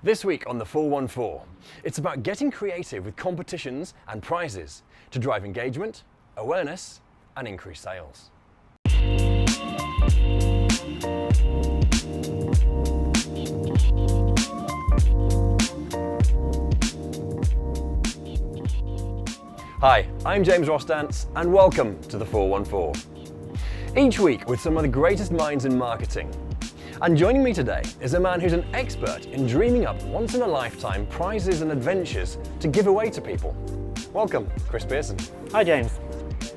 This week on the 414, it's about getting creative with competitions and prizes to drive engagement, awareness, and increase sales. Hi, I'm James Rostance, and welcome to the 414. Each week with some of the greatest minds in marketing. And joining me today is a man who's an expert in dreaming up once-in-a-lifetime prizes and adventures to give away to people. Welcome, Chris Pearson. Hi, James.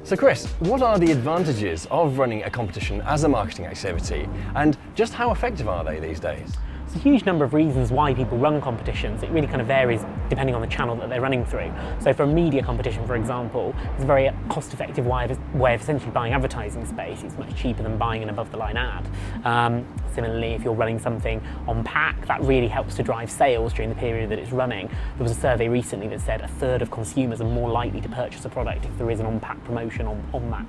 So Chris, what are the advantages of running a competition as a marketing activity, and just how effective are they these days? There's a huge number of reasons why people run competitions. It really kind of varies depending on the channel that they're running through. So for a media competition, for example, it's a very cost-effective way of essentially buying advertising space. It's much cheaper than buying an above-the-line ad. Similarly, if you're running something on pack, that really helps to drive sales during the period that it's running. There was a survey recently that said a third of consumers are more likely to purchase a product if there is an on-pack promotion on that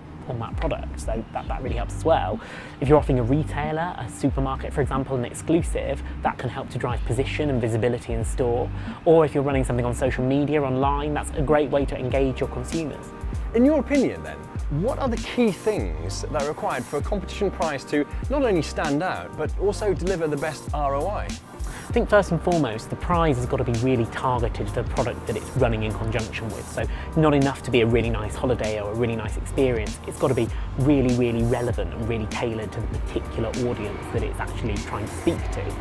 product, so that really helps as well. If you're offering a retailer, a supermarket for example, an exclusive, that can help to drive position and visibility in store. Or if you're running something on social media, online, that's a great way to engage your consumers. In your opinion then, what are the key things that are required for a competition prize to not only stand out, but also deliver the best ROI? I think first and foremost, the prize has got to be really targeted to the product that it's running in conjunction with. So not enough to be a really nice holiday or a really nice experience. It's got to be really, really relevant and really tailored to the particular audience that it's actually trying to speak to.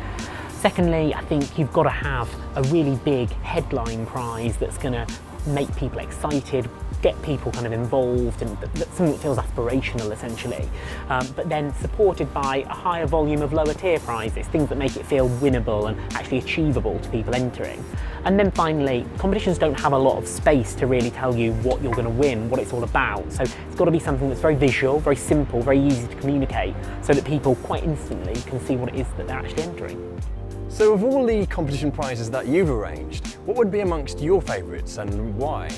Secondly, I think you've got to have a really big headline prize that's going to make people excited, get people kind of involved, and something that feels aspirational essentially, but then supported by a higher volume of lower tier prizes, things that make it feel winnable and actually achievable to people entering. And then finally, competitions don't have a lot of space to really tell you what you're going to win, what it's all about, so it's got to be something that's very visual, very simple, very easy to communicate, so that people quite instantly can see what it is that they're actually entering. So of all the competition prizes that you've arranged, what would be amongst your favourites and why?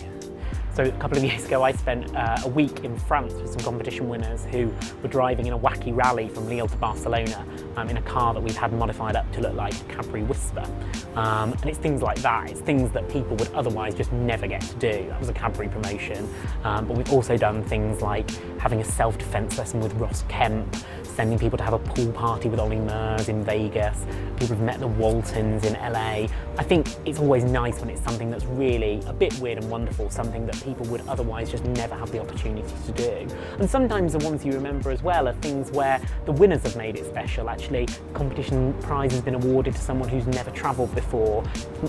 So a couple of years ago I spent a week in France with some competition winners who were driving in a wacky rally from Lille to Barcelona in a car that we've had modified up to look like a Cadbury Whisper. And it's things like that, it's things that people would otherwise just never get to do. That was a Cadbury promotion, but we've also done things like having a self-defense lesson with Ross Kemp, sending people to have a pool party with Ollie Murs in Vegas, people have met the Waltons in LA. I think it's always nice when it's something that's really a bit weird and wonderful, something that people would otherwise just never have the opportunity to do. And sometimes the ones you remember as well are things where the winners have made it special. Actually, the competition prize has been awarded to someone who's never travelled before,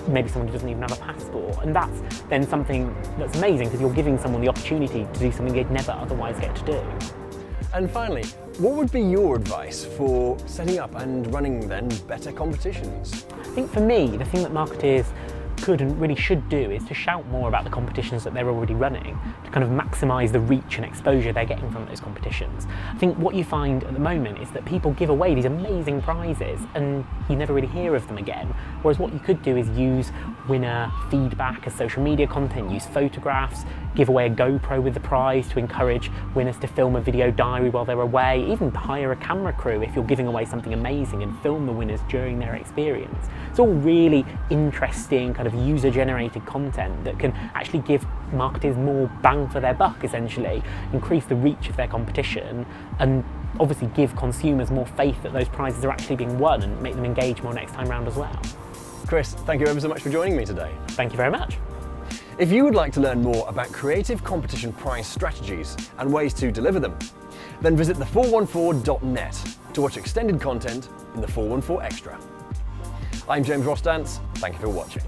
maybe someone who doesn't even have a passport. And that's then something that's amazing because you're giving someone the opportunity to do something they'd never otherwise get to do. And finally, what would be your advice for setting up and running then better competitions? I think for me, the thing that marketers could and really should do is to shout more about the competitions that they're already running, to kind of maximise the reach and exposure they're getting from those competitions. I think what you find at the moment is that people give away these amazing prizes and you never really hear of them again, whereas what you could do is use winner feedback as social media content, use photographs, give away a GoPro with the prize to encourage winners to film a video diary while they're away, even hire a camera crew if you're giving away something amazing and film the winners during their experience. It's all really interesting kind of user-generated content that can actually give marketers more bang for their buck essentially, increase the reach of their competition and obviously give consumers more faith that those prizes are actually being won and make them engage more next time round as well. Chris, thank you ever so much for joining me today. Thank you very much. If you would like to learn more about creative competition prize strategies and ways to deliver them, then visit the414.net to watch extended content in the 414 Extra. I'm James Rostance, thank you for watching.